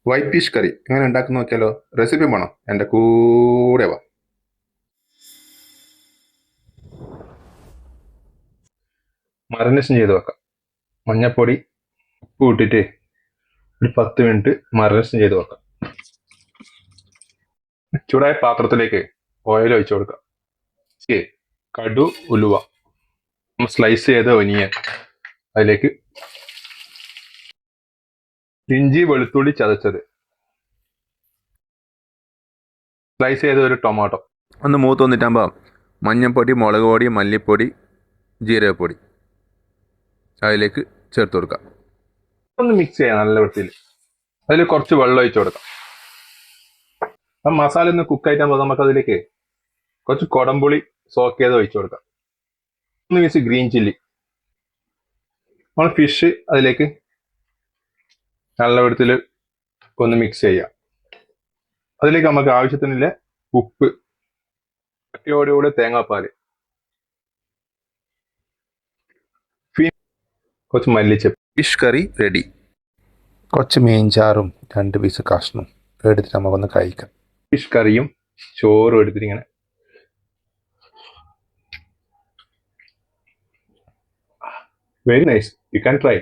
White fish curry എങ്ങനെ ഉണ്ടാക്കുന്ന നോക്കിയാലോ? റെസിപ്പി വേണം, എൻ്റെ കൂടെ വാ. മറിനേഷൻ ചെയ്ത് വെക്കാം. മഞ്ഞപ്പൊടി ഉപ്പ് ഇട്ടിട്ട് ഒരു 10 മിനിറ്റ് മറിനേഷൻ ചെയ്ത് വെക്കാം. ചൂടായ പാത്രത്തിലേക്ക് ഓയിൽ ഒഴിച്ചു കൊടുക്കാം. കടു, ഉലുവ, സ്ലൈസ് ചെയ്ത ഒനിയൻ, അതിലേക്ക് ഇഞ്ചി വെളുത്തുള്ളി ചതച്ചത്, സ്ലൈസ് ചെയ്ത ഒരു ടൊമാറ്റോ. ഒന്ന് മൂത്ത് വന്നിട്ടാകുമ്പോൾ മഞ്ഞൾപ്പൊടി, മുളക് പൊടി, മല്ലിപ്പൊടി, ജീരകപ്പൊടി അതിലേക്ക് ചേർത്ത് കൊടുക്കാം. ഒന്ന് മിക്സ് ചെയ്യാം നല്ല വൃത്തിയിൽ. അതിൽ കുറച്ച് വെള്ളം ഒഴിച്ചു കൊടുക്കാം. അപ്പം മസാല ഒന്ന് കുക്കായിട്ടാകുമ്പോൾ നമുക്ക് അതിലേക്ക് കുറച്ച് കുടംപുളി സോക്ക് ചെയ്ത് ഒഴിച്ചു കൊടുക്കാം. 1 പീസ് ഗ്രീൻ ചില്ലി. നമ്മൾ ഫിഷ് അതിലേക്ക് നല്ല വൃത്തിയിൽ ഒന്ന് മിക്സ് ചെയ്യാം. അതിലേക്ക് നമുക്ക് ആവശ്യത്തിനുള്ള ഉപ്പ്, കട്ടിയോടുകൂടെ തേങ്ങാപ്പാൽ, കുറച്ച് മല്ലിച്ചപ്പ്. Fish curry ready. കുറച്ച് മീൻചാറും 2 പീസ് കഷ്ണം എടുത്തിട്ട് നമുക്കൊന്ന് കഴിക്കാം. ഫിഷ് കറിയും ചോറും എടുത്തിട്ട് ഇങ്ങനെ very nice. You can try.